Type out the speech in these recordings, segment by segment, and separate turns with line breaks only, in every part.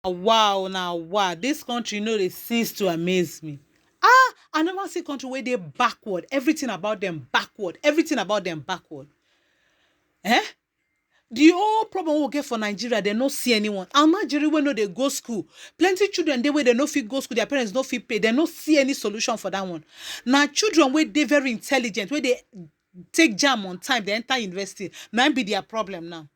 Wow, now wow, this country they cease to amaze me. Ah, I never see country where they backward. Everything about them backward. Everything about them backward. Eh? The whole problem we get for Nigeria, they no see anyone. And Nigeria when no they go school. Plenty children they where they no fit go school, their parents no fit pay. They no see any solution for that one. Now children where they very intelligent, where they take jam on time, they enter university. Might be their problem now.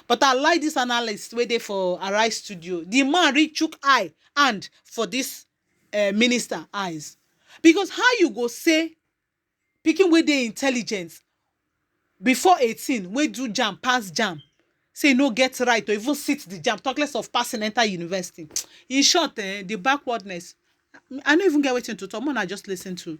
But I like this analyst where they for Arise Studio. The man reach chook eye and for this minister eyes. Because how you go say picking with the intelligence before 18 wey do jam pass jam say no get right or even sit the jam talk less of passing enter university. In short, the backwardness, I don't even get wetin to talk. More I just listen to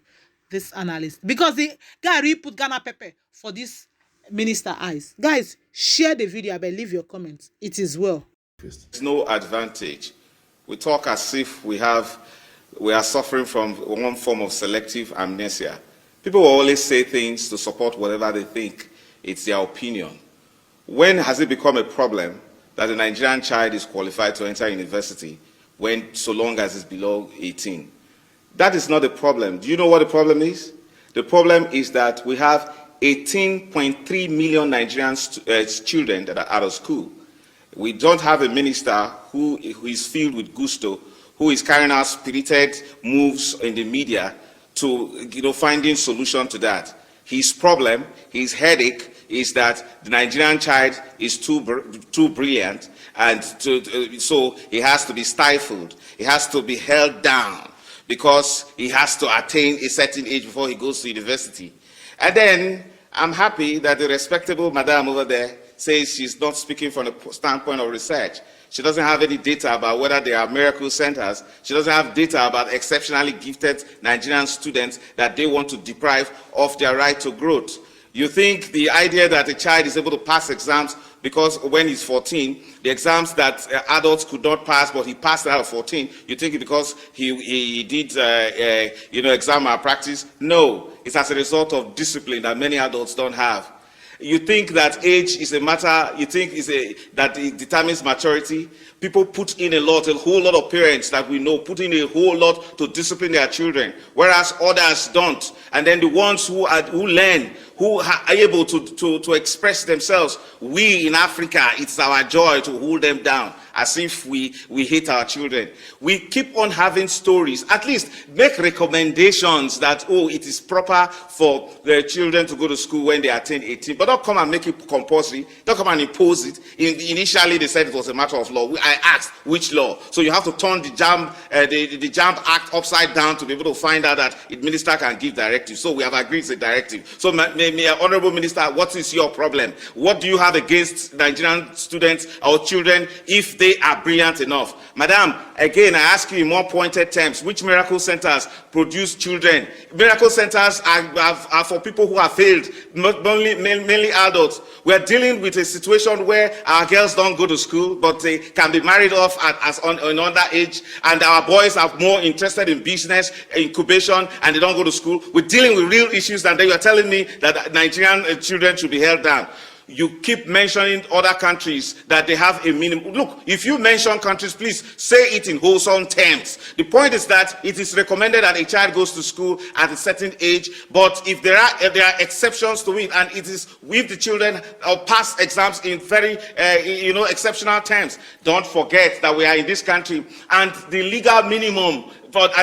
this analyst because the guy really put Ghana pepper for this minister eyes. Guys, share the video. I leave your comments. It is well.
There's no advantage. We talk as if we are suffering from one form of selective amnesia. People will always say things to support whatever they think. It's their opinion. When has it become a problem that a Nigerian child is qualified to enter university when so long as it's below 18? That is not the problem. Do you know what the problem is? The problem is that we have 18.3 million Nigerian children that are out of school. We don't have a minister who is filled with gusto, who is carrying out spirited moves in the media to finding solution to that. His problem, his headache, is that the Nigerian child is too brilliant, and so he has to be stifled. He has to be held down because he has to attain a certain age before he goes to university. And then I'm happy that the respectable madam over there says she's not speaking from the standpoint of research. She doesn't have any data about whether they are miracle centers. She doesn't have data about exceptionally gifted Nigerian students that they want to deprive of their right to growth. You think the idea that a child is able to pass exams because when he's 14, the exams that adults could not pass, but he passed out at 14, you think it's because he did exam malpractice? No, it's as a result of discipline that many adults don't have. You think that age is a matter, you think that it determines maturity? People put in a whole lot of parents that we know put in a whole lot to discipline their children, whereas others don't. And then the ones who learn, who are able to express themselves, we in Africa, it's our joy to hold them down as if we hate our children. We keep on having stories, at least make recommendations that, it is proper for the children to go to school when they attain 18, but don't come and make it compulsory. Don't come and impose it. Initially, they said it was a matter of law. I asked, which law? So you have to turn the JAMB Act upside down to be able to find out that the minister can give directives. So we have agreed it's a directive. So, Honorable Minister, what is your problem? What do you have against Nigerian students or children if they are brilliant enough? Madam, again, I ask you in more pointed terms, which miracle centers produce children? Miracle centers are for people who have failed, mainly adults. We are dealing with a situation where our girls don't go to school, but they can be married off on underage, and our boys are more interested in business, incubation, and they don't go to school. We're dealing with real issues, and then you're telling me that Nigerian children should be held down. You keep mentioning other countries that they have a minimum. Look, if you mention countries, please say it in wholesome terms. The point is that it is recommended that a child goes to school at a certain age, but if there are exceptions to it, and it is with the children pass exams in very exceptional terms. Don't forget that we are in this country, and the legal minimum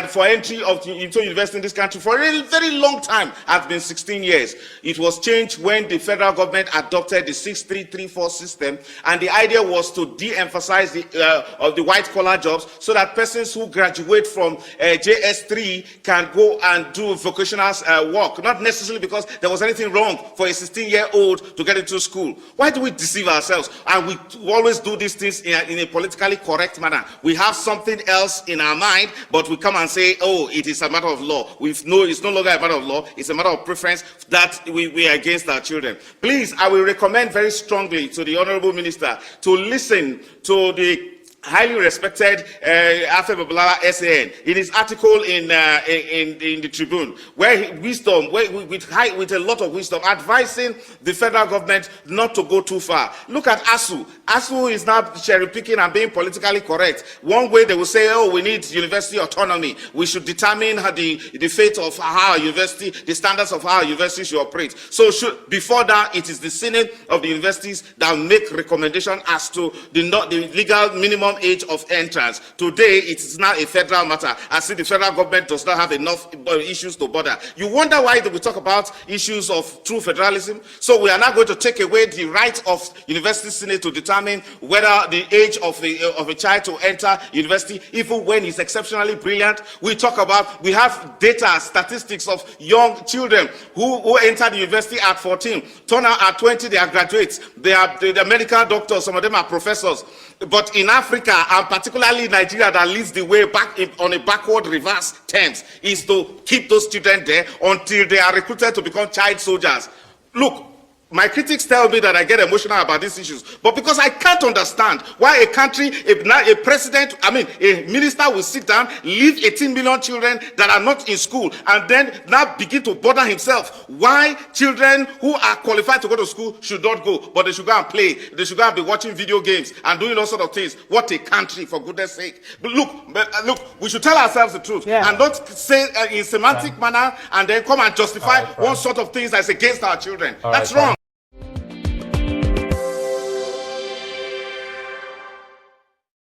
for entry into university in this country for a very long time has been 16 years. It was changed when the federal government adopted the 6334 system, and the idea was to de-emphasize the white-collar jobs so that persons who graduate from JS3 can go and do vocational work, not necessarily because there was anything wrong for a 16-year-old to get into school. Why do we deceive ourselves? And we always do these things in a politically correct manner. We have something else in our mind, but we come and say, it is a matter of law. It's no longer a matter of law. It's a matter of preference that we are against our children. Please, I will recommend very strongly to the Honorable Minister to listen to the highly respected Afe Babalawa SAN in his article in the Tribune, where with a lot of wisdom, advising the federal government not to go too far. Look at ASU. ASU is now cherry picking and being politically correct. One way they will say, oh, we need university autonomy. We should determine the fate of how our university, the standards of how our university should operate. So before that, it is the Senate of the universities that will make recommendation as to the legal minimum age of entrance. Today, it is now a federal matter. I see the federal government does not have enough issues to bother. You wonder why we talk about issues of true federalism? So we are now going to take away the right of university senate to determine whether the age of a child to enter university, even when he's exceptionally brilliant. We have data, statistics of young children who enter the university at 14, turn out at 20, they are graduates. They are medical doctors, some of them are professors. But in Africa, and particularly Nigeria, that leads the way back on a backward reverse terms, is to keep those children there until they are recruited to become child soldiers. Look, my critics tell me that I get emotional about these issues, but because I can't understand why a country, a president, a minister will sit down, leave 18 million children that are not in school, and then now begin to bother himself why children who are qualified to go to school should not go, but they should go and play, they should go and be watching video games and doing all sorts of things. What a country, for goodness sake. But look, we should tell ourselves the truth, and not say in semantic manner and then come and justify one sort of things that's against our children. That's wrong.